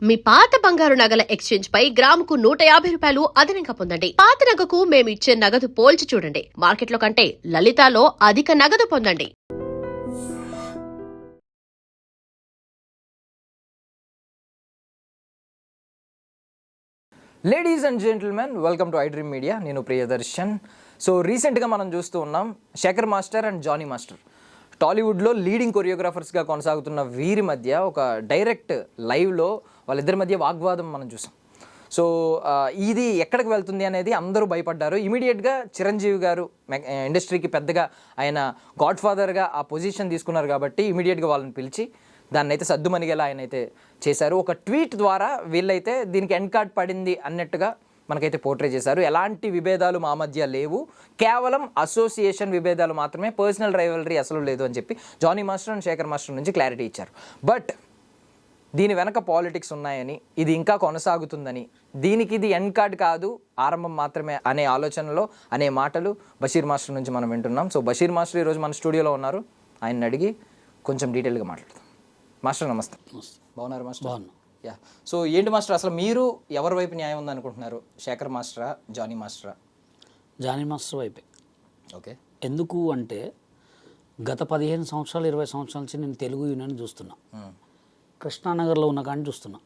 మీ పాత బంగారు నగల ఎక్స్చేంజ్ పై గ్రాముకు 150 రూపాయలు అదనంగా పొందండి. పాత నగకు మేము ఇచ్చే నగదు పోల్చి చూడండి. మార్కెట్లో కంటే లలితాలో అధిక నగదు పొందండి. Ladies and gentlemen, welcome to iDream media. నేను ప్రియదర్శన్. సో రీసెంట్గా మనం చూస్తూ ఉన్నాం Shekhar master and Jani master. టాలీవుడ్లో లీడింగ్ కొరియోగ్రాఫర్స్గా కొనసాగుతున్న వీరి మధ్య ఒక డైరెక్ట్ లైవ్లో వాళ్ళిద్దరి మధ్య వాగ్వాదం మనం చూసాం. సో ఇది ఎక్కడికి వెళ్తుంది అనేది అందరూ భయపడ్డారు. ఇమీడియట్గా చిరంజీవి గారు ఇండస్ట్రీకి పెద్దగా ఆయన గాడ్ ఫాదర్గా ఆ పొజిషన్ తీసుకున్నారు కాబట్టి ఇమీడియట్గా వాళ్ళని పిలిచి దాన్ని అయితే సద్దుమణిగేలా ఆయన అయితే చేశారు. ఒక ట్వీట్ ద్వారా వీళ్ళైతే దీనికి ఎండ్ కార్డ్ పడింది అన్నట్టుగా మనకైతే పోర్ట్రే చేశారు. ఎలాంటి విభేదాలు మా మధ్య లేవు, కేవలం అసోసియేషన్ విభేదాలు మాత్రమే, పర్సనల్ రైవలరీ అసలు లేదు అని చెప్పి Jani master and Shekhar master నుంచి క్లారిటీ ఇచ్చారు. బట్ దీని వెనక పాలిటిక్స్ ఉన్నాయని, ఇది ఇంకా కొనసాగుతుందని, దీనికి ఇది ఎండ్ కార్డ్ కాదు, ఆరంభం మాత్రమే అనే ఆలోచనలో అనే మాటలు బషీర్ మాస్టర్ నుంచి మనం వింటున్నాం. సో బషీర్ మాస్టర్ ఈరోజు మన స్టూడియోలో ఉన్నారు. ఆయన్ని అడిగి కొంచెం డీటెయిల్గా మాట్లాడతాం. మాస్టర్ నమస్తే. బాగున్నారు మాస్టర్? బాగున్నా. యా. సో ఏంటి మాస్టర్, అసలు మీరు ఎవరి వైపు న్యాయం ఉందనుకుంటున్నారు? శేఖర్ మాస్టరా, జానీ మాస్టరా? జానీ మాస్టర్ వైపే. ఓకే. ఎందుకు అంటే గత 15 సంవత్సరాలు 20 సంవత్సరాల నుంచి నేను తెలుగు యూనియన్ చూస్తున్నా. కృష్ణానగర్లో ఉన్న కానీ చూస్తున్నా.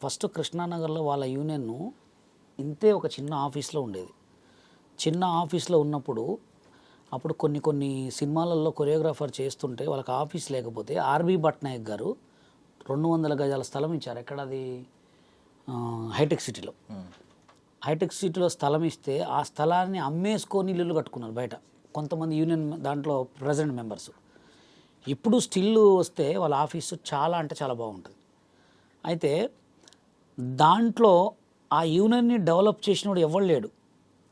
ఫస్ట్ కృష్ణానగర్లో వాళ్ళ యూనియన్ను ఇంతే ఒక చిన్న ఆఫీస్లో ఉండేది. చిన్న ఆఫీస్లో ఉన్నప్పుడు అప్పుడు కొన్ని సినిమాలలో కొరియోగ్రాఫర్ చేస్తుంటే వాళ్ళకి ఆఫీస్ లేకపోతే ఆర్బీ భట్నాయక్ గారు 200 గజాల స్థలం ఇచ్చారు. ఎక్కడ అది? హైటెక్ సిటీలో. హైటెక్ సిటీలో స్థలం ఇస్తే ఆ స్థలాన్ని అమ్మేసుకొని ఇల్లు కట్టుకున్నారు బయట కొంతమంది యూనియన్ దాంట్లో ప్రెసిడెంట్ మెంబర్స్. ఇప్పుడు స్టిల్ వస్తే వాళ్ళ ఆఫీసు చాలా అంటే చాలా బాగుంటుంది. అయితే దాంట్లో ఆ యూనియన్ని డెవలప్ చేసినోడు ఎవరు లేడు.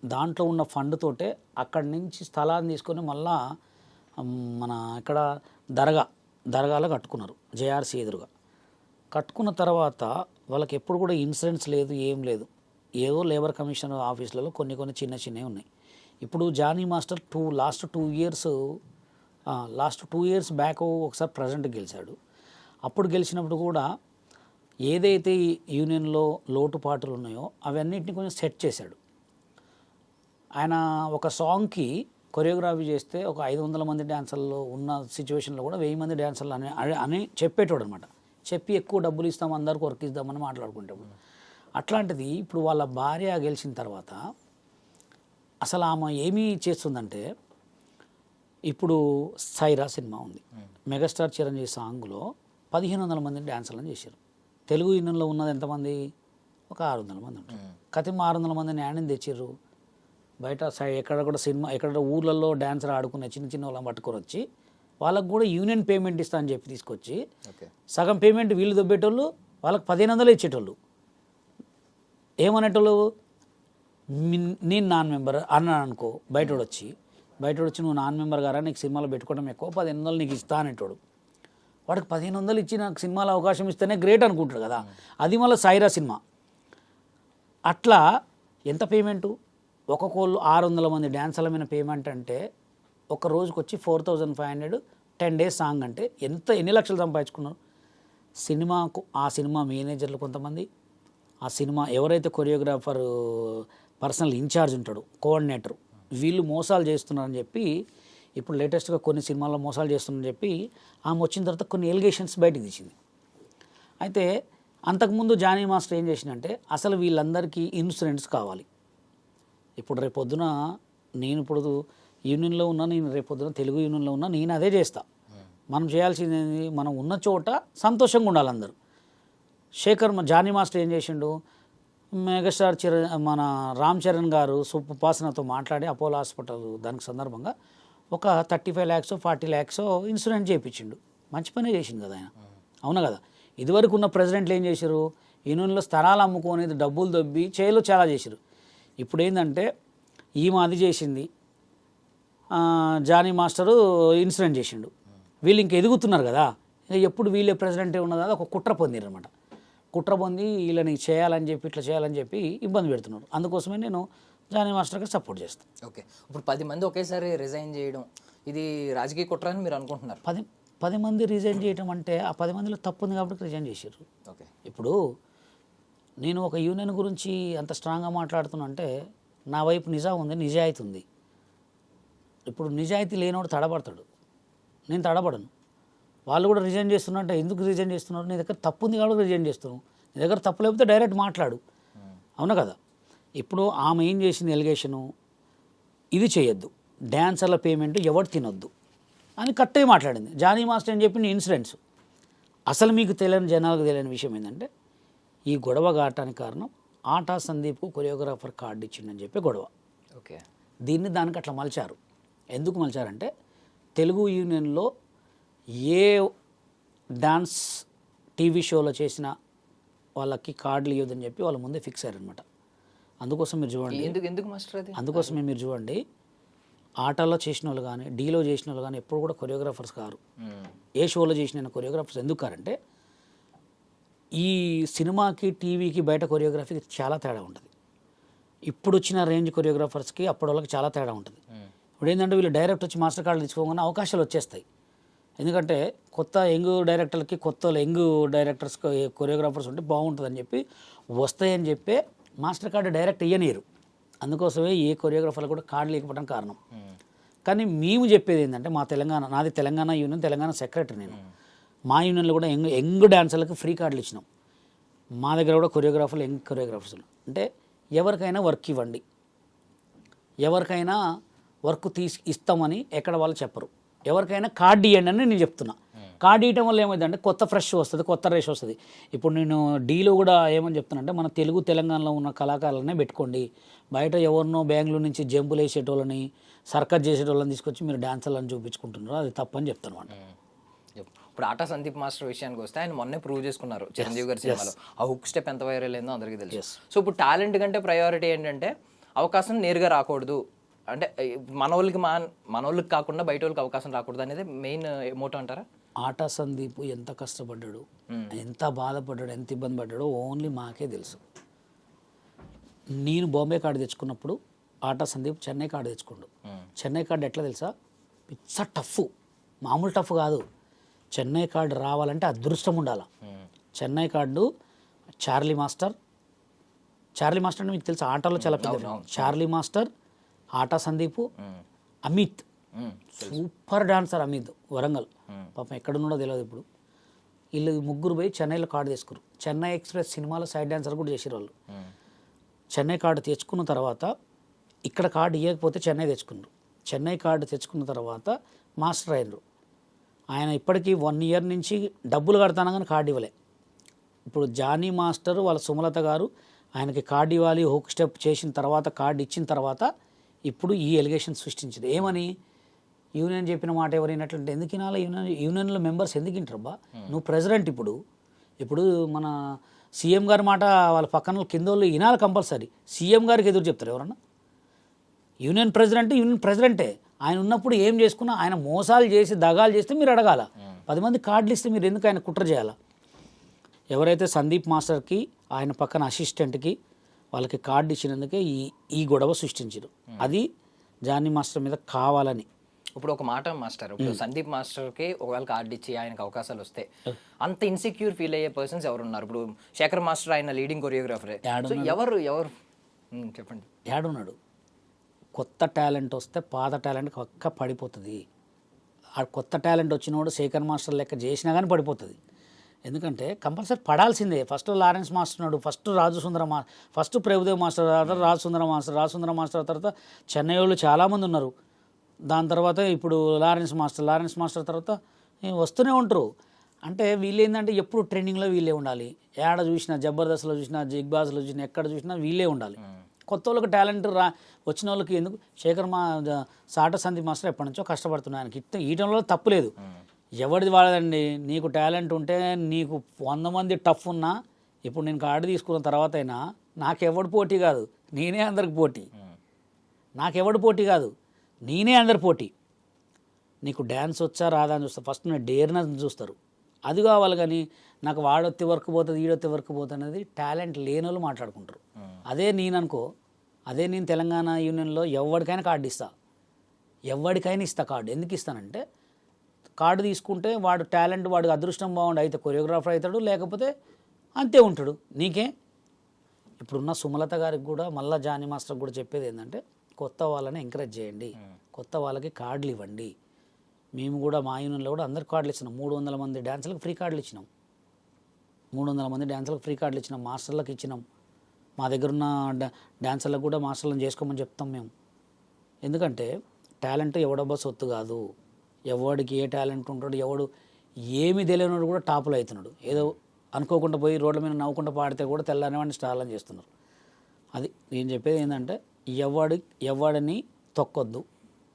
దాంట్లో ఉన్న ఫండ్ తోటే అక్కడి నుంచి స్థలాన్ని తీసుకొని మళ్ళా మన ఇక్కడ దర్గాలో కట్టుకున్నారు, జేఆర్సీ ఎదురుగా. కట్టుకున్న తర్వాత వాళ్ళకి ఎప్పుడు కూడా ఇన్సూరెన్స్ లేదు, ఏం లేదు. ఏదో లేబర్ కమిషన్ ఆఫీసులలో కొన్ని చిన్నవి ఉన్నాయి. ఇప్పుడు Jani master last two years back ఒకసారి ప్రెసిడెంట్ గెలిచాడు. అప్పుడు గెలిచినప్పుడు కూడా ఏదైతే యూనియన్లో లోటుపాటులు ఉన్నాయో అవన్నిటిని కొంచెం సెట్ చేశాడు. ఆయన ఒక సాంగ్కి కొరియోగ్రఫీ చేస్తే ఒక 500 మంది డ్యాన్సర్లు ఉన్న సిచ్యువేషన్లో కూడా 1000 మంది డ్యాన్సర్లు అని చెప్పేటోడు అనమాట. చెప్పి ఎక్కువ డబ్బులు ఇస్తాం, అందరికి వర్క్ ఇద్దామని మాట్లాడుకుంటాము. అట్లాంటిది ఇప్పుడు వాళ్ళ భార్య గెలిచిన తర్వాత అసలు ఆమె ఏమీ చేస్తుందంటే, ఇప్పుడు సైరా సినిమా ఉంది, మెగాస్టార్ చిరంజీవి సాంగ్లో 1500 మంది డ్యాన్సర్లను చేశారు. తెలుగు యూనియన్లో ఉన్నది ఎంతమంది? ఒక 600 మంది ఉంటారు. కతిమ 600 మందిని యాడిని తెచ్చిర్రు? బయట ఎక్కడ కూడా సినిమా ఎక్కడ ఊర్లలో డ్యాన్సర్ ఆడుకునే చిన్న వాళ్ళని పట్టుకొని వచ్చి వాళ్ళకు కూడా యూనియన్ పేమెంట్ ఇస్తా అని చెప్పి తీసుకొచ్చి సగం పేమెంట్ వీళ్ళు దొబ్బేటోళ్ళు, వాళ్ళకి 1500 ఇచ్చేటోళ్ళు. ఏమనేటోళ్ళు? నేను నాన్ మెంబర్ అన్నాను అనుకో, బయటోడు వచ్చి నువ్వు నాన్ మెంబర్ గారా, నీకు సినిమాలో పెట్టుకోవడం ఎక్కువ, 1500 నీకు ఇస్తా అనేటోడు. వాడికి 1500 ఇచ్చి నాకు సినిమాలో అవకాశం ఇస్తేనే గ్రేట్ అనుకుంటాడు కదా. అది మళ్ళీ సైరా సినిమా. అట్లా ఎంత పేమెంటు? ఒక్కొక్కళ్ళు 600 మంది డ్యాన్సర్ల మీద పేమెంట్ అంటే ఒక రోజుకి వచ్చి 4500, 10 days సాంగ్ అంటే ఎన్ని లక్షలు సంపాదించుకున్నారు. ఆ సినిమా మేనేజర్లు కొంతమంది, ఆ సినిమా ఎవరైతే కొరియోగ్రాఫర్ పర్సనల్ ఇన్ఛార్జ్ ఉంటాడు, కోఆర్డినేటర్, వీళ్ళు మోసాలు చేస్తున్నారని చెప్పి ఇప్పుడు లేటెస్ట్గా కొన్ని సినిమాల్లో మోసాలు చేస్తున్నారని చెప్పి ఆమె వచ్చిన తర్వాత కొన్ని ఎలిగేషన్స్ బయటకు తీసింది. అయితే అంతకుముందు జానీ మాస్టర్ ఏం చేసిందంటే, అసలు వీళ్ళందరికీ ఇన్సూరెన్స్ కావాలి. ఇప్పుడు రేపొద్దున నేను ఇప్పుడు యూనియన్లో ఉన్నా, నేను రేపొద్దున తెలుగు యూనియన్లో ఉన్నా, నేను అదే చేస్తా. మనం చేయాల్సింది మనం ఉన్న చోట సంతోషంగా ఉండాలి అందరూ. జానీ మాస్టర్ ఏం చేసిండు? మెగాస్టార్ మన రామ్ చరణ్ గారు సుప్పాసనతో మాట్లాడి అపోలో హాస్పిటల్ దానికి సందర్భంగా ఒక 35 lakhs 40 lakhs ఇన్సూరెన్స్ చేయించిండు. మంచి పనే చేసిండు కదా ఆయన, అవునా కదా. ఇదివరకు ఉన్న ప్రెసిడెంట్లు ఏం చేశారు? యూనియన్లో స్థలాలు అమ్ముకునేది డబ్బులు దొబ్బి చాలా చేశారు. ఇప్పుడు ఏంటంటే ఈమె అది చేసింది, జానీ మాస్టరు ఇన్సూరెన్స్ చేసిండు. వీళ్ళు ఇంక ఎదుగుతున్నారు కదా, ఎప్పుడు వీళ్ళే ప్రెసిడెంటే ఉన్నదా ఒక కుట్ర పొందిరు అనమాట. కుట్ర పొంది వీళ్ళని చేయాలని చెప్పి ఇట్లా చేయాలని చెప్పి ఇబ్బంది పెడుతున్నారు. అందుకోసమే నేను జానీ మాస్టర్కి సపోర్ట్ చేస్తాను. ఓకే. ఇప్పుడు 10 మంది ఒకేసారి రిజైన్ చేయడం ఇది రాజకీయ కుట్ర అని మీరు అనుకుంటున్నారు? 10 మంది రిజైన్ చేయడం అంటే ఆ 10 మందిలో తప్పు ఉంది కాబట్టి రిజైన్ చేశారు. ఓకే. ఇప్పుడు నేను ఒక యూనియన్ గురించి అంత స్ట్రాంగ్గా మాట్లాడుతున్నా అంటే నా వైపు నిజం ఉంది, నిజాయితీ ఉంది. ఇప్పుడు నిజాయితీ లేనివాడు తడబడతాడు, నేను తడబడను. వాళ్ళు కూడా రిజైన్ చేస్తున్నట్టే, ఎందుకు రిజైన్ చేస్తున్నారు? నీ దగ్గర తప్పు ఉంది కాబట్టి రిజైన్ చేస్తున్నావు. నీ దగ్గర తప్పు లేకపోతే డైరెక్ట్ మాట్లాడు, అవునా కదా? ఇప్పుడు ఆమె ఏం చేసింది ఎలిగేషను, ఇది చేయొద్దు, డ్యాన్సర్ల పేమెంట్ ఎవరు తినొద్దు అని కట్టే మాట్లాడింది. జానీ మాస్టర్ అని చెప్పిన ఇన్సిడెంట్స్. అసలు మీకు తెలియని, జనాలకు తెలియని విషయం ఏంటంటే ఈ గొడవ కావటానికి కారణం ఆటా సందీప్కు కొరియోగ్రాఫర్ కార్డు ఇచ్చిండని చెప్పి గొడవ. ఓకే, దీన్ని దానికి అట్లా మలిచారు. ఎందుకు మలిచారంటే తెలుగు యూనియన్లో ఏ డాన్స్ టీవీ షోలో చేసిన వాళ్ళకి కార్డులు ఇవ్వదని చెప్పి వాళ్ళ ముందే ఫిక్స్ అయ్యారనమాట. అందుకోసం మీరు చూడండి, ఎందుకు మాస్టర్ అది? అందుకోసమే మీరు చూడండి, ఆటలో చేసిన వాళ్ళు కానీ డీలో చేసిన వాళ్ళు కానీ ఎప్పుడు కూడా కొరియోగ్రాఫర్స్ కారు. ఏ షోలో చేసిన కొరియోగ్రాఫర్స్ ఎందుకు కారంటే ఈ సినిమాకి టీవీకి బయట కొరియోగ్రఫీకి చాలా తేడా ఉంటుంది. ఇప్పుడు వచ్చిన రేంజ్ కొరియోగ్రాఫర్స్కి అప్పటి వాళ్ళకి చాలా తేడా ఉంటుంది. ఇప్పుడు ఏంటంటే వీళ్ళు డైరెక్ట్ వచ్చి మాస్టర్ కార్డులు తీసుకోగానే అవకాశాలు వచ్చేస్తాయి. ఎందుకంటే కొత్త యంగ్ డైరెక్టర్లకి, కొత్త యంగ్ డైరెక్టర్స్ కొరియోగ్రాఫర్స్ ఉంటే బాగుంటుందని చెప్పి వస్తాయని చెప్పి మాస్టర్ కార్డు డైరెక్ట్ ఇయ్యనీరు. అందుకోసమే ఏ కొరియోగ్రాఫర్లు కూడా కార్డు లేకపోవడం కారణం. కానీ మేము చెప్పేది ఏంటంటే మా తెలంగాణ, నాది తెలంగాణ యూనియన్, తెలంగాణ సెక్రటరీ నేను. మా యూనియన్లో కూడా యంగ్ డాన్సర్లకు ఫ్రీ కార్డులు ఇచ్చినాం. మా దగ్గర కూడా కొరియోగ్రాఫర్లు, యంగ్ కొరియోగ్రాఫర్స్ అంటే ఎవరికైనా వర్క్ ఇవ్వండి, ఎవరికైనా వర్క్ ఇస్తామని ఎక్కడ వాళ్ళు చెప్పరు. ఎవరికైనా కార్డు ఇవ్వండి అని నేను చెప్తున్నా. కార్డు ఇవ్వడం వల్ల ఏమైందంటే కొత్త ఫ్రెష్ వస్తుంది, కొత్త రేష్ వస్తుంది. ఇప్పుడు నేను డీలో కూడా ఏమని చెప్తున్నానంటే మన తెలుగు తెలంగాణలో ఉన్న కళాకారులనే పెట్టుకోండి, బయట ఎవరినో బెంగళూరు నుంచి జంపులు వేసేటోళ్ళని, సర్కస్ చేసేటోళ్ళని తీసుకొచ్చి మీరు డాన్సర్లను చూపించుకుంటున్నారు, అది తప్పని చెప్తాను అన్నమాట. ఇప్పుడు ఆటా సందీప్ మాస్టర్ విషయానికి వస్తే ఆయన మొన్నే ప్రూవ్ చేసుకున్నారు చిరంజీవి గారి సినిమాలో. ఆ హుక్ స్టెప్ ఎంత వైరల్ అయిందో అందరికీ తెలుసు. సో ఇప్పుడు టాలెంట్ కంటే ప్రయారిటీ ఏంటంటే అవకాశం నేరుగా రాకూడదు, అంటే మనోళ్ళకి కాకుండా బయట వాళ్ళకి అవకాశం రాకూడదు అనేది మెయిన్ మోటో అంటారా? ఆటా సందీప్ ఎంత కష్టపడ్డాడు, ఎంత బాధపడ్డాడు, ఎంత ఇబ్బంది పడ్డాడో ఓన్లీ మాకే తెలుసు. నేను బాంబే కార్డు తెచ్చుకున్నప్పుడు ఆటా సందీప్ చెన్నై కార్డు తెచ్చుకోండు. చెన్నై కార్డు ఎట్లా తెలుసా? పిచ్చ టఫ్, మామూలు టఫ్ కాదు. చెన్నై కార్డు రావాలంటే అదృష్టం ఉండాలి. చెన్నై కార్డు చార్లీ మాస్టర్ అంటే మీకు తెలుసు, ఆటలో చాలా పెద్ద. చార్లీ మాస్టర్, ఆటా సందీప్, అమిత్, సూపర్ డాన్సర్ అమిత్, వరంగల్, పాపం ఎక్కడున్నాడో తెలియదు ఇప్పుడు. వీళ్ళు ముగ్గురు పోయి చెన్నైలో కార్డు తీసుకురు. చెన్నై ఎక్స్ప్రెస్ సినిమాలో సైడ్ డాన్సర్ కూడా చేసారు వాళ్ళు. చెన్నై కార్డు తెచ్చుకున్న తర్వాత ఇక్కడ కార్డు ఇవ్వకపోతే చెన్నై తెచ్చుకున్నారు. చెన్నై కార్డు తెచ్చుకున్న తర్వాత మాస్టర్ అయినరు. ఆయన ఇప్పటికీ 1 year నుంచి డబ్బులు కడతాను కానీ కార్డు ఇవ్వలే. ఇప్పుడు జానీ మాస్టర్ వాళ్ళ సుమలత గారు ఆయనకి కార్డు ఇవ్వాలి, హుక్ స్టెప్ చేసిన తర్వాత కార్డు ఇచ్చిన తర్వాత ఇప్పుడు ఈ ఎలిగేషన్ సృష్టించింది. ఏమని? యూనియన్ చెప్పిన మాట ఎవరు వినట్లంటే ఎందుకు వినాలి? యూనియన్లో మెంబర్స్ ఎందుకు వింటారబ్బా? నువ్వు ప్రెసిడెంట్. ఇప్పుడు మన సీఎం గారి మాట వాళ్ళ పక్కన కింద వాళ్ళు వినాలి కంపల్సరీ. సీఎం గారికి ఎదురు చెప్తారు ఎవరన్నా? యూనియన్ ప్రెసిడెంటే. ఆయన ఉన్నప్పుడు ఏం చేసుకున్నా ఆయన మోసాలు చేసి దగాలు చేస్తే మీరు అడగాల. 10 మంది కార్డులు ఇస్తే మీరు ఎందుకు ఆయన కుట్ర చేయాలా? ఎవరైతే సందీప్ మాస్టర్కి ఆయన పక్కన అసిస్టెంట్కి వాళ్ళకి కార్డు ఇచ్చినందుకే ఈ గొడవ సృష్టించారు. అది జానీ మాస్టర్ మీద కావాలని. ఇప్పుడు ఒక మాట మాస్టర్, ఇప్పుడు సందీప్ మాస్టర్కి ఒకవేళ కార్డు ఇచ్చి ఆయనకు అవకాశాలు వస్తే అంత ఇన్సెక్యూర్ ఫీల్ అయ్యే పర్సన్స్ ఎవరు ఉన్నారు? ఇప్పుడు శేఖర్ మాస్టర్ ఆయన లీడింగ్ కొరియోగ్రాఫరే. ఎవరు చెప్పండి. ఏడున్నాడు? కొత్త టాలెంట్ వస్తే పాత టాలెంట్ పక్క పడిపోతుంది. ఆ కొత్త టాలెంట్ వచ్చినోడు శేఖర్ మాస్టర్ లెక్క చేసినా కానీ పడిపోతుంది. ఎందుకంటే కంపల్సరీ పడాల్సిందే. ఫస్ట్ లారెన్స్ మాస్టర్ ఉన్నాడు, ఫస్ట్ ఫస్ట్ ప్రభుదేవ్ మాస్టర్, తర్వాత రాజసుందర మాస్టర్ తర్వాత చెన్నై వాళ్ళు చాలామంది ఉన్నారు. దాని తర్వాత ఇప్పుడు లారెన్స్ మాస్టర్ తర్వాత వస్తూనే ఉంటారు. అంటే వీళ్ళు ఏంటంటే ఎప్పుడు ట్రైనింగ్లో వీళ్ళే ఉండాలి. ఏడ చూసినా, జబర్దస్త్లో చూసినా, బిగ్ బాస్లో చూసినా, ఎక్కడ చూసినా వీళ్ళే ఉండాలి. కొత్త వాళ్ళకి టాలెంట్ వచ్చిన వాళ్ళకి ఎందుకు? ఆటా సందీప్ మాస్టర్ ఎప్పటి నుంచో కష్టపడుతున్నాయి. ఆయనకి ఈటంలో తప్పులేదు, ఎవరిది వాడదండి. నీకు టాలెంట్ ఉంటే నీకు 100 మంది టఫ్ ఉన్నా, ఇప్పుడు నేను కార్డు తీసుకున్న తర్వాత అయినా నాకెవడు పోటీ కాదు, నేనే అందరికి పోటీ. నాకెవడు పోటీ కాదు, నేనే అందరి పోటీ. నీకు డ్యాన్స్ వచ్చా రాదా అని చూస్తారు. ఫస్ట్ నేను డేర్నెస్ చూస్తారు, అది కావాలి. కానీ నాకు వాడొత్తి వర్క్ పోతుంది, ఈడొత్తి వర్క్ పోతుంది అనేది టాలెంట్ లేని వాళ్ళు మాట్లాడుకుంటారు. అదే నేను తెలంగాణ యూనియన్లో ఎవరికైనా కార్డు ఇస్తా. కార్డు ఎందుకు ఇస్తానంటే కార్డు తీసుకుంటే వాడు టాలెంట్, వాడు అదృష్టం బాగుండు అయితే కొరియోగ్రాఫర్ అవుతాడు, లేకపోతే అంతే ఉంటాడు. నీకే ఇప్పుడున్న సుమలత గారికి కూడా మళ్ళీ జానీ మాస్టర్కి కూడా చెప్పేది ఏంటంటే కొత్త వాళ్ళని ఎంకరేజ్ చేయండి, కొత్త వాళ్ళకి కార్డులు ఇవ్వండి. మేము కూడా మా యూనియన్లో కూడా అందరికి కార్డులు ఇచ్చినాం. 300 మంది డ్యాన్సులకు ఫ్రీ కార్డులు ఇచ్చినాం. 300 మంది డ్యాన్సులకు ఫ్రీ కార్డులు ఇచ్చినాం, మాస్టర్లకు ఇచ్చినాం. మా దగ్గర ఉన్న డ్యాన్సర్లకు కూడా మాస్టర్లను చేసుకోమని చెప్తాం మేము. ఎందుకంటే టాలెంట్ ఎవడబ్బా సొత్తు కాదు. ఎవడికి ఏ టాలెంట్ ఉంటాడు, ఎవడు ఏమి తెలియనివాడు కూడా టాపులో అవుతున్నాడు. ఏదో అనుకోకుండా పోయి రోడ్ల మీద నవ్వుకుంటూ పాడితే కూడా తెల్లనివాడిని స్టార్లని చేస్తున్నారు. అది నేను చెప్పేది ఏంటంటే ఎవడిని తొక్కొద్దు,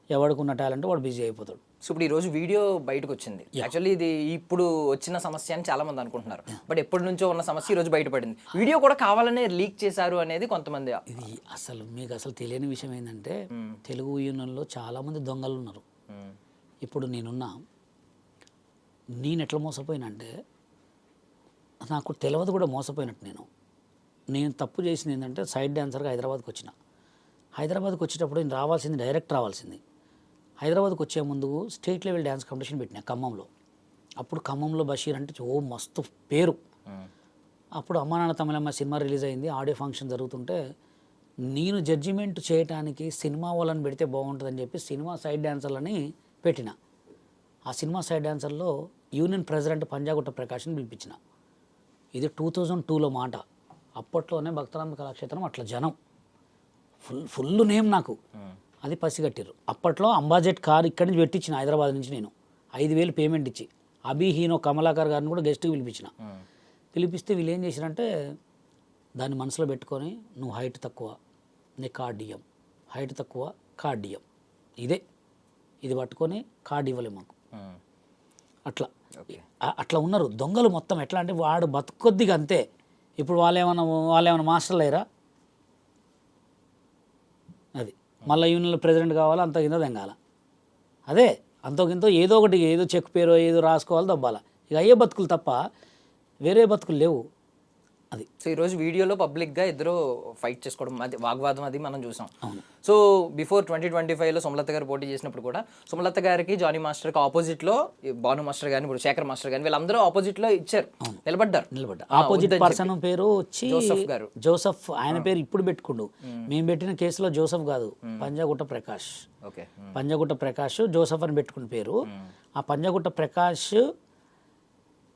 ఎవడికి ఉన్న టాలెంట్ వాడు బిజీ అయిపోతాడు. సో ఇప్పుడు ఈరోజు వీడియో బయటకు వచ్చింది. యాక్చువల్లీ ఇది ఇప్పుడు వచ్చిన సమస్య అని చాలా మంది అనుకుంటున్నారు, బట్ ఎప్పటి నుంచో ఉన్న సమస్య ఈరోజు బయటపడింది. వీడియో కూడా కావాలనే లీక్ చేశారు అనేది కొంతమంది. ఇది మీకు అసలు తెలియని విషయం ఏంటంటే తెలుగు యూనియన్లో చాలామంది దొంగలు ఉన్నారు. ఇప్పుడు నేను ఎట్లా మోసపోయినంటే నాకు తెలియదు కూడా మోసపోయినట్టు. నేను తప్పు చేసింది ఏంటంటే సైడ్ డాన్సర్గా హైదరాబాద్కి వచ్చిన. హైదరాబాద్కి వచ్చేటప్పుడు నేను రావాల్సింది డైరెక్ట్ రావాల్సింది. హైదరాబాద్కి వచ్చే ముందు స్టేట్ లెవెల్ డ్యాన్స్ కాంపిటీషన్ పెట్టినా ఖమ్మంలో. అప్పుడు ఖమ్మంలో బషీర్ అంటే ఓ మస్తు పేరు. అప్పుడు అమ్మా నాన్న తమిళమ్మ సినిమా రిలీజ్ అయింది, ఆడియో ఫంక్షన్ జరుగుతుంటే నేను జడ్జిమెంట్ చేయడానికి సినిమా వాళ్ళని పెడితే బాగుంటుందని చెప్పి సినిమా సైడ్ డాన్సర్లని పెట్టిన. ఆ సినిమా సైడ్ డాన్సర్లో యూనియన్ ప్రెసిడెంట్ పంజాగుట్ట ప్రకాష్ని పిలిపించిన. ఇది 2002లో మాట. అప్పట్లోనే భక్తరామ కళాక్షేత్రం అట్లా జనం ఫుల్ నేమ్ నాకు. అది పసిగట్టిర్రు. అప్పట్లో అంబాజెట్ కార్ ఇక్కడి నుంచి పెట్టించిన హైదరాబాద్ నుంచి నేను 5,000 పేమెంట్ ఇచ్చి అభి హీనో కమలాకర్ గారిని కూడా గెస్ట్కి పిలిపించిన. పిలిపిస్తే వీళ్ళు ఏం చేశారంటే దాన్ని మనసులో పెట్టుకొని నువ్వు హైట్ తక్కువ నీ కార్డు ఇయ్యం, హైట్ తక్కువ కార్డు ఇయ్యం, ఇది పట్టుకొని కార్డు ఇవ్వలే మాకు. అట్లా ఉన్నారు దొంగలు మొత్తం. ఎట్లా అంటే వాడు బతుకొద్దిగా అంతే. ఇప్పుడు వాళ్ళేమన్నా మాస్టర్లు అయ్యారా? అది మళ్ళీ యూనియన్లో ప్రెసిడెంట్ కావాలా, అంత కింద తెంగాల. అదే అంతకింతో ఏదో ఒకటి, ఏదో చెక్ పేరో ఏదో రాసుకోవాలి, దబ్బాల. ఇక అయ్యే బతుకులు తప్ప వేరే బతుకులు లేవు. అది సో ఈరోజు వీడియోలో పబ్లిక్గా ఇద్దరు ఫైట్ చేసుకోవడం, అది వాగ్వాదం అది మనం చూసాం. సో బిఫోర్ 2025లో సుమలత గారు పోటీ చేసినప్పుడు కూడా సుమలత గారికి జానీ మాస్టర్కి ఆపోజిట్లో భాను మాస్టర్ కానీ ఇప్పుడు శేఖర్ మాస్టర్ కానీ వీళ్ళందరూ ఆపోజిట్లో ఇచ్చారు, నిలబడ్డారు. ఆపోజిట్ పర్సన్ పేరు వచ్చి జోసఫ్ గారు. జోసఫ్ ఆయన పేరు ఇప్పుడు పెట్టుకుండు. మేము పెట్టిన కేసులో జోసఫ్ కాదు, పంజాగుట్ట ప్రకాష్. పంజాగుట్ట ప్రకాష్ జోసఫ్ అని పెట్టుకున్న పేరు. ఆ Panjagutta Prakash,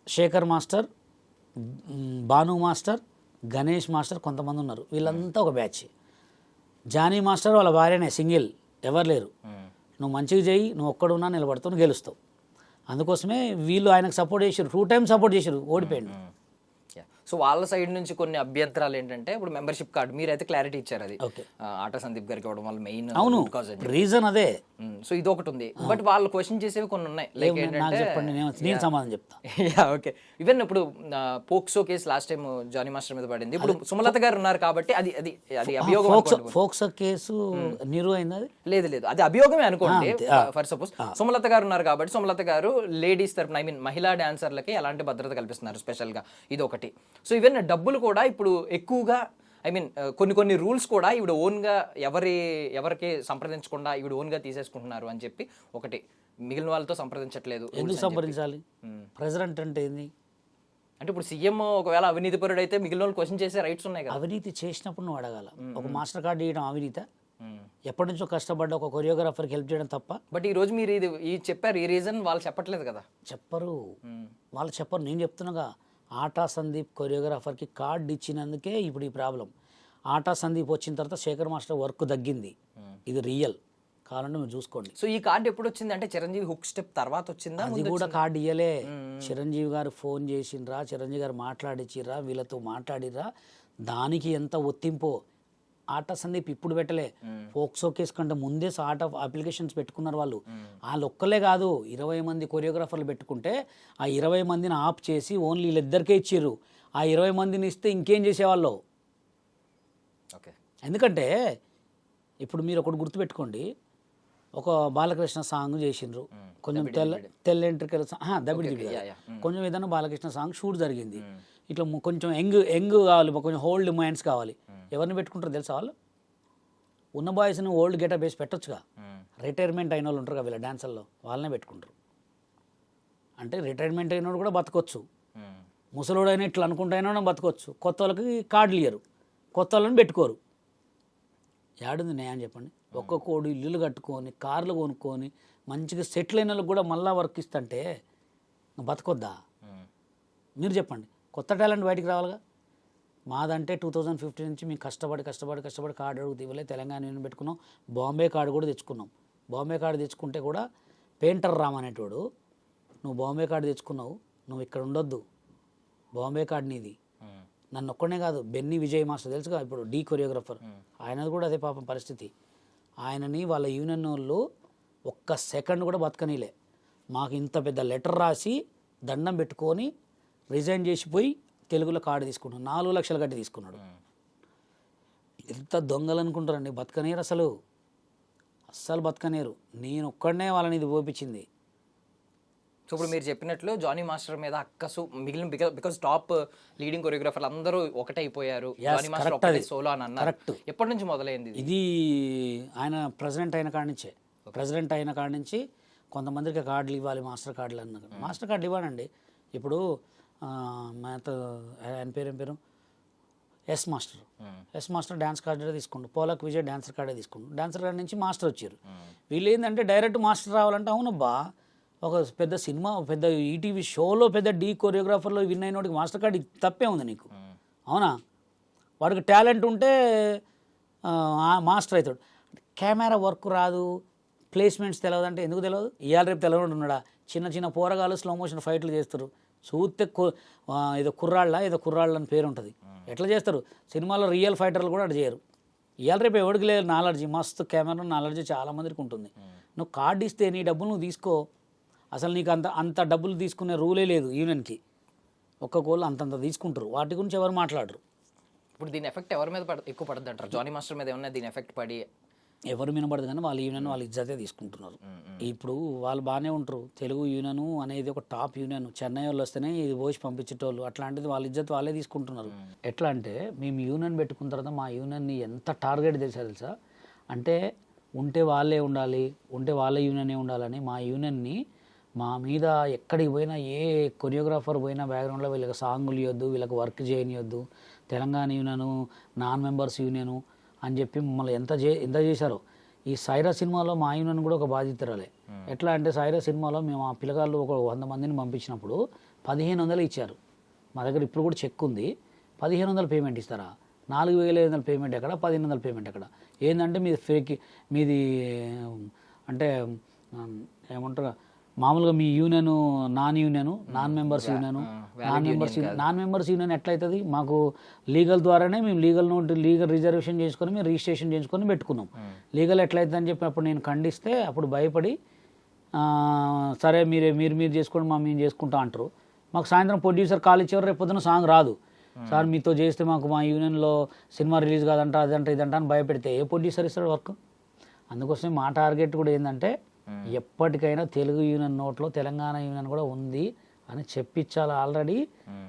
Shekhar master, Bhanu master, Ganesh master కొంతమంది ఉన్నారు. వీళ్ళంతా ఒక బ్యాచ్. జానీ మాస్టర్ వాళ్ళ భార్యనే, సింగిల్, ఎవరు లేరు. నువ్వు మంచిగా చేయి, నువ్వు ఒక్కడున్నా నిలబడతావు, నువ్వు గెలుస్తావు. అందుకోసమే వీళ్ళు ఆయనకు సపోర్ట్ చేశారు, 2 times సపోర్ట్ చేశారు, ఓడిపోయాడు. సో వాళ్ళ సైడ్ నుంచి కొన్ని అభ్యంతరాలు ఏంటంటే ఇప్పుడు మెంబర్షిప్ కార్డు మీరైతే క్లారిటీ ఇచ్చారు, అది ఆటా సందీప్ గారికి ఇవ్వడం వల్ల మెయిన్ రీజన్ అదే. సో ఇది ఒకటి ఉంది, బట్ వాళ్ళు క్వశ్చన్ చేసేవి కొన్ని ఉన్నాయి. లైక్ ఏంటంటే నేను సమాధానం చెప్తా. ఓకే, ఈవెన్ ఇప్పుడు POCSO case last time Jani master మీద పడింది. ఇప్పుడు సుమలత గారు ఉన్నారు కాబట్టి అది అది అది అభియోగం. పోక్సో కేసు నిరు అయింది. అది లేదు, అది అభియోగమే అనుకోండి. ఫర్ సపోజ్ సుమలత గారు ఉన్నారు కాబట్టి సుమలత గారు లేడీస్ తరపున, ఐ మీన్ మహిళా డాన్సర్లకి ఎలాంటి భద్రత కల్పిస్తున్నారు స్పెషల్ గా, ఇది ఒకటి. సో ఈవెన్ డబ్బులు కూడా ఇప్పుడు ఎక్కువగా, ఐ మీన్ కొన్ని రూల్స్ కూడా ఈవిడ ఓన్గా ఎవరికి సంప్రదించకుండా ఈవిడ ఓన్గా తీసేసుకుంటున్నారు అని చెప్పి ఒకటి, మిగిలిన వాళ్ళతో సంప్రదించట్లేదు. ఎందుకు సంప్రదించాలి? ప్రెసిడెంట్ అంటే ఏంది? అంటే ఇప్పుడు సీఎం ఒకవేళ అవినీతి పరుడు అయితే మిగిలిన వాళ్ళు క్వశ్చన్ చేసే రైట్స్ ఉన్నాయి కదా. అవినీతి చేసినప్పుడు నువ్వు అడగాల. ఒక మాస్టర్ కార్డు ఇవ్వడం అవినీత? ఎప్పటి నుంచో కష్టపడ్డ ఒక కొరియోగ్రాఫర్కి హెల్ప్ చేయడం తప్ప. బట్ ఈ రోజు మీరు ఇది చెప్పారు, ఈ రీజన్ వాళ్ళు చెప్పట్లేదు కదా. చెప్పరు, వాళ్ళు చెప్పరు. నేను చెప్తున్నాగా, ఆటా సందీప్ కొరియోగ్రాఫర్కి కార్డు ఇచ్చినందుకే ఇప్పుడు ఈ ప్రాబ్లం. ఆటా సందీప్ వచ్చిన తర్వాత శేఖర్ మాస్టర్ వర్క్ తగ్గింది. ఇది రియల్, కావాలంటే మీరు చూసుకోండి. సో ఈ కార్డు ఎప్పుడు వచ్చింది అంటే చిరంజీవి హుక్ స్టెప్ తర్వాత వచ్చిందా? అది కూడా కార్డు ఇయ్యలే. చిరంజీవి గారు ఫోన్ చేసిండ్రా, చిరంజీవి గారు మాట్లాడిచ్చిర్రా, వీళ్ళతో మాట్లాడిర్రా, దానికి ఎంత ఒత్తింపో. ఆటా సందీప్ ఇప్పుడు పెట్టలే, పోక్సో కేసు కంటే ముందే ఆర్ట్ ఆఫ్ అప్లికేషన్స్ పెట్టుకున్నారు వాళ్ళు. వాళ్ళు ఒక్కలే కాదు, 20 మంది కొరియోగ్రాఫర్లు పెట్టుకుంటే ఆ 20 మందిని ఆప్ చేసి ఓన్లీ వీళ్ళిద్దరికే ఇచ్చిర్రు. ఆ 20 మందిని ఇస్తే ఇంకేం చేసేవాళ్ళు. ఓకే, ఎందుకంటే ఇప్పుడు మీరు ఒకటి గుర్తుపెట్టుకోండి, ఒక బాలకృష్ణ సాంగ్ చేసిండ్రు, కొంచెం తెల్ల ఎంట్రికల దబిడి కొంచెం ఏదైనా బాలకృష్ణ సాంగ్ షూట్ జరిగింది. ఇట్లా కొంచెం యంగ్ కావాలి, కొంచెం ఓల్డ్ మైండ్స్ కావాలి. ఎవరిని పెట్టుకుంటారో తెలుసా? వాళ్ళు ఉన్న బాయ్స్ని ఓల్డ్ గెటప్ వేసి పెట్టొచ్చుగా. రిటైర్మెంట్ అయిన వాళ్ళు ఉంటారు కదా వీళ్ళ డాన్సర్లో, వాళ్ళనే పెట్టుకుంటారు. అంటే రిటైర్మెంట్ అయినోడు కూడా బతకొచ్చు, ముసలోడైనా ఇట్లా అనుకుంటా అయినా బతకొచ్చు. కొత్త వాళ్ళకి కార్డులు ఇయ్యరు. కొత్త వాళ్ళని పెట్టుకోరు. ఏడుంది న్యాయం చెప్పండి? ఒక్కొక్కడు ఇల్లులు కట్టుకొని కార్లు కొనుక్కొని మంచిగా సెటిల్ అయిన వాళ్ళకి కూడా మళ్ళీ వర్క్ ఇస్తుంటే బతకొద్దా? మీరు చెప్పండి. కొత్త టాలెంట్ బయటికి రావాలిగా. మాదంటే 2015 నుంచి మేము కష్టపడి కార్డు అడుగు ఇవ్వలే. తెలంగాణ యూనియన్ పెట్టుకున్నాం. బాంబే కార్డు కూడా తెచ్చుకున్నాం. బాంబే కార్డు తెచ్చుకుంటే కూడా పెయింటర్ రామ్ అనేటోడు, నువ్వు బాంబే కార్డు తెచ్చుకున్నావు, నువ్వు ఇక్కడ ఉండొద్దు, బాంబే కార్డు నీది. నన్ను ఒక్కడే కాదు, బెన్నీ విజయ్ మాస్టర్ తెలుసుగా, ఇప్పుడు డీ కొరియోగ్రాఫర్, ఆయనది కూడా అదే పాపం పరిస్థితి. ఆయనని వాళ్ళ యూనియన్ వాళ్ళు ఒక్క సెకండ్ కూడా బతకనీలే. మాకు ఇంత పెద్ద లెటర్ రాసి దండం పెట్టుకొని రిజైన్ చేసిపోయి తెలుగులో కార్డు తీసుకున్నాడు. 4 లక్షలు కట్టి తీసుకున్నాడు. ఎంత దొంగలు అనుకుంటారండి, బతకనేరు అస్సలు బతకనేరు. నేను ఒక్కడనే వాళ్ళని ఇది ఓపించింది. సో ఇప్పుడు మీరు చెప్పినట్లు జానీ మాస్టర్ మీద అక్కసు మిగిలిన బికాస్ టాప్ లీడింగ్ కొరియోగ్రాఫర్లు అందరూ ఒకటే అయిపోయారు, జానీ మాస్టర్ ఒకటే సోలో అని అన్నారు. ఎప్పటి నుంచి మొదలైంది ఇది? ఆయన ప్రెసిడెంట్ అయిన కాడి నుంచే. ప్రెసిడెంట్ అయిన కాడి నుంచి కొంతమందికి కార్డులు ఇవ్వాలి, మాస్టర్ కార్డులు అన్నారు. మాస్టర్ కార్డులు ఇవ్వనండి. ఇప్పుడు ఆయన పేరు ఎస్ మాస్టర్ డ్యాన్స్ కార్డే తీసుకుంటు, పోలక్ విజయ్ డాన్సర్ కార్డే తీసుకుంటు. డాన్సర్ కార్డు నుంచి మాస్టర్ వచ్చారు. వీళ్ళు ఏంటంటే డైరెక్ట్ మాస్టర్ రావాలంటే అవునబ్బా, ఒక పెద్ద సినిమా, పెద్ద ఈటీవీ షోలో పెద్ద డీ కొరియోగ్రాఫర్లో విన్ అయినోడికి మాస్టర్ కార్డు తప్పే ఉంది నీకు? అవునా? వాడికి టాలెంట్ ఉంటే మాస్టర్ అవుతాడు. కెమెరా వర్క్ రాదు, ప్లేస్మెంట్స్ తెలియదు అంటే ఎందుకు తెలియదు? ఇవాళ రేపు తెలియదు ఉన్నాడా? చిన్న పోరగాళ్ళు స్లో మోషన్ ఫైట్లు చేస్తారు. చూస్తే ఏదో కుర్రాళ్ళ అని పేరు ఉంటుంది. ఎట్లా చేస్తారు? సినిమాలో రియల్ ఫైటర్లు కూడా అటు చేయరు. ఇవాళ రేపు ఎవరికి లేదు నాలెడ్జీ, మస్తు కెమెరా నాలెడ్జీ చాలామందికి ఉంటుంది. నువ్వు కార్డు ఇస్తే నీ డబ్బులు నువ్వు తీసుకో. అసలు నీకు అంత డబ్బులు తీసుకునే రూలే లేదు యూనియన్కి. ఒక్కొక్కళ్ళు అంతంత తీసుకుంటారు, వాటి గురించి ఎవరు మాట్లాడరు. ఇప్పుడు దీని ఎఫెక్ట్ ఎవరి మీద ఎక్కువ పడుతుంది అంటారు? జానీ మాస్టర్ మీద ఏమన్నా దీని ఎఫెక్ట్ పడి? ఎవరు వినబడదు కానీ వాళ్ళ యూనియన్ వాళ్ళ ఇజ్జతే తీసుకుంటున్నారు. ఇప్పుడు వాళ్ళు బాగానే ఉంటారు. తెలుగు యూనియన్ అనేది ఒక టాప్ యూనియన్. చెన్నై వాళ్ళు వస్తేనే ఇది పోసి పంపించేటోళ్ళు. అట్లాంటిది వాళ్ళ ఇజ్జత్ వాళ్ళే తీసుకుంటున్నారు. ఎట్లా అంటే మేము యూనియన్ పెట్టుకున్న తర్వాత మా యూనియన్ని ఎంత టార్గెట్ తెలుసా? అంటే ఉంటే వాళ్ళే ఉండాలి, ఉంటే వాళ్ళ యూనియనే ఉండాలని మా యూనియన్ని మా మీద ఎక్కడికి పోయినా, ఏ కొరియోగ్రాఫర్ పోయినా బ్యాక్గ్రౌండ్లో వీళ్ళకి సాంగులు ఇవ్వద్దు, వీళ్ళకి వర్క్ చేయనియొద్దు, Telangana union non members union అని చెప్పి మమ్మల్ని ఎంత చేశారో. ఈ సైరా సినిమాలో మా యూనియన్ కూడా ఒక బాధ్యతరాలే. ఎట్లా అంటే సైరా సినిమాలో మేము ఆ పిల్లగాళ్ళు ఒక 100 మందిని పంపించినప్పుడు 1500 ఇచ్చారు. మా దగ్గర ఇప్పుడు కూడా చెక్ ఉంది. 1500 పేమెంట్ ఇస్తారా? 4500 పేమెంట్ ఎక్కడ, 1500 పేమెంట్ ఎక్కడ? ఏంటంటే మీది అంటే ఏమంటారు, మామూలుగా మీ యూనియన్ నాన్ మెంబర్స్ యూనియన్ ఎట్లయితుంది? మాకు లీగల్ ద్వారానే మేము లీగల్ రిజర్వేషన్ చేసుకొని మేము రిజిస్ట్రేషన్ చేసుకొని పెట్టుకున్నాం. లీగల్ ఎట్లయితుంది అని చెప్పి అప్పుడు నేను ఖండిస్తే అప్పుడు భయపడి సరే మీరు చేసుకోండి, మేము చేసుకుంటా అంటారు. మాకు సాయంత్రం ప్రొడ్యూసర్ కాల్ ఇచ్చేవారు, రేపు పొద్దున సాంగ్ రాదు సార్, మీతో చేస్తే మాకు మా యూనియన్లో సినిమా రిలీజ్ కాదంట, అదంట ఇదంట అని భయపెడితే ఏ ప్రొడ్యూసర్ ఇస్తాడు వర్క్? అందుకోసమే మా టార్గెట్ కూడా ఏంటంటే ఎప్పటికైనా తెలుగు యూనియన్ నోట్లో తెలంగాణ యూనియన్ కూడా ఉంది అని చెప్పించాలి. ఆల్రెడీ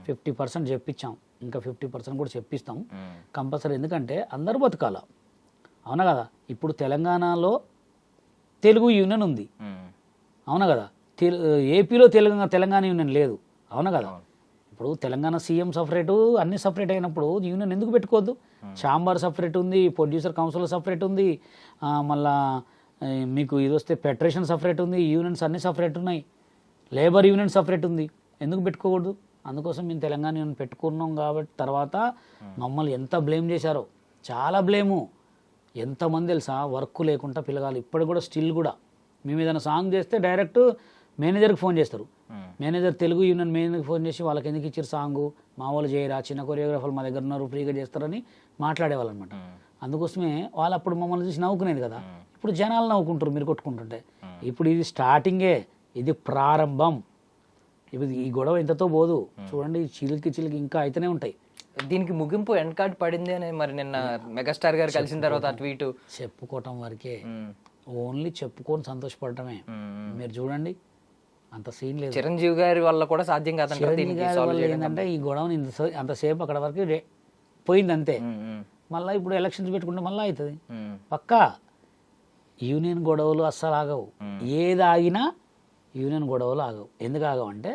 50% చెప్పించాం, ఇంకా 50% కూడా చెప్పిస్తాం కంపల్సరీ. ఎందుకంటే అందరూ బతకాల, అవునా కదా? ఇప్పుడు తెలంగాణలో తెలుగు యూనియన్ ఉంది, అవునా కదా? ఏపీలో తెలంగాణ యూనియన్ లేదు, అవునా కదా? ఇప్పుడు తెలంగాణ సీఎం సపరేటు, అన్ని సపరేట్ అయినప్పుడు యూనియన్ ఎందుకు పెట్టుకోవద్దు? ఛాంబర్ సపరేట్ ఉంది, ప్రొడ్యూసర్ కౌన్సిల్ సపరేట్ ఉంది, మళ్ళా మీకు ఇది వస్తే ఫెడరేషన్ సపరేట్ ఉంది, యూనియన్స్ అన్నీ సపరేట్ ఉన్నాయి, లేబర్ యూనియన్ సపరేట్ ఉంది. ఎందుకు పెట్టుకోకూడదు? అందుకోసం మేము తెలంగాణ యూనియన్ పెట్టుకున్నాం. కాబట్టి తర్వాత మమ్మల్ని ఎంత బ్లేమ్ చేశారో, చాలా బ్లేము. ఎంతమంది తెలుసా వర్క్ లేకుండా పిల్లగాలు ఇప్పటికి కూడా స్టిల్ కూడా మేము ఏదైనా సాంగ్ చేస్తే డైరెక్ట్ మేనేజర్కి ఫోన్ చేస్తారు. మేనేజర్ తెలుగు యూనియన్ మేనేజర్కి ఫోన్ చేసి వాళ్ళకి ఎందుకు ఇచ్చారు సాంగు, మా వాళ్ళు చేయరా, చిన్న కొరియోగ్రాఫర్లు మా దగ్గర ఉన్నారు, ఫ్రీగా చేస్తారని మాట్లాడేవాళ్ళు అనమాట. అందుకోసమే వాళ్ళు అప్పుడు మమ్మల్ని చూసి నవ్వుకునేది కదా. ఇప్పుడు జనాలు నవ్వుకుంటారు మీరు కొట్టుకుంటుంటే. ఇప్పుడు ఇది స్టార్టింగే, ఇది ప్రారంభం. ఇప్పుడు ఈ గొడవ ఇంతతో పోదు, చూడండి చిలికి ఇంకా అయితేనే ఉంటాయి. దీనికి ముగింపు ఎండ్ కార్డ్ పడింది అని మరి నిన్న మెగాస్టార్ గారు కలిసిన తర్వాత ట్వీట్ చెప్పుకోవటం వరకే, ఓన్లీ చెప్పుకొని సంతోషపడటమే. మీరు చూడండి అంత సీన్ లేదు. చిరంజీవి గారి వల్ల కూడా సాధ్యం కాదంటే ఏంటంటే ఈ గొడవని అంతసేపు అక్కడ వరకు పోయింది అంతే. మళ్ళీ ఇప్పుడు ఎలక్షన్స్ పెట్టుకుంటే మళ్ళీ అవుతుంది పక్కా. యూనియన్ గొడవలు అస్సలు ఆగవు, ఏది ఆగినా యూనియన్ గొడవలు ఆగవు. ఎందుకు ఆగవు అంటే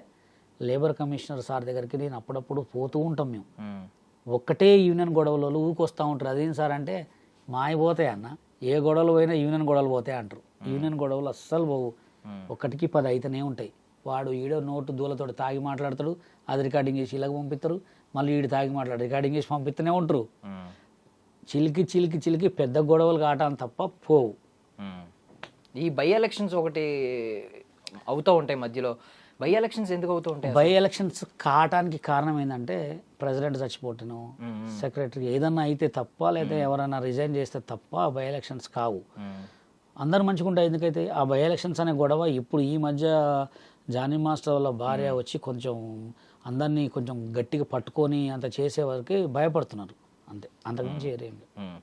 లేబర్ కమిషనర్ సార్ దగ్గరికి నేను అప్పుడప్పుడు పోతూ ఉంటాం మేము. ఒక్కటే యూనియన్ గొడవలు ఊకొస్తూ ఉంటారు. అదేం సార్ అంటే మాయపోతాయి అన్న, ఏ గొడవలు పోయినా యూనియన్ గొడవలు పోతాయి అంటారు. యూనియన్ గొడవలు అస్సలు పోవు, ఒకటికి 10 అయితేనే ఉంటాయి. వాడు ఈడో నోటు దూలతోటి తాగి మాట్లాడతాడు, అది రికార్డింగ్ చేసి ఇలాగ పంపిస్తారు, మళ్ళీ ఈడు తాగి మాట్లాడు రికార్డింగ్ చేసి పంపిస్తూనే ఉంటారు. చిలికి చిలికి చిలికి పెద్ద గొడవలు కావటాన్ని తప్ప పోవు. ఈ బై ఎలక్షన్స్ ఒకటి అవుతూ ఉంటాయి మధ్యలో. బై ఎలక్షన్స్ ఎందుకు అవుతూ ఉంటాయి? బై ఎలక్షన్స్ కావటానికి కారణం ఏంటంటే ప్రెసిడెంట్ చచ్చిపోవటం, సెక్రటరీ ఏదన్నా అయితే తప్ప, లేదా ఎవరైనా రిజైన్ చేస్తే తప్ప బై ఎలక్షన్స్ కావు. అందరు మంచిగుంటాయి. ఎందుకైతే ఆ బై ఎలక్షన్స్ అనే గొడవ ఇప్పుడు ఈ మధ్య జానీ మాస్టర్ వాళ్ళ భార్య వచ్చి కొంచెం అందరినీ కొంచెం గట్టిగా పట్టుకొని అంత చేసే వరకు భయపడుతున్నారు అంతే, అంతకుమించి ఏరేం లేదు.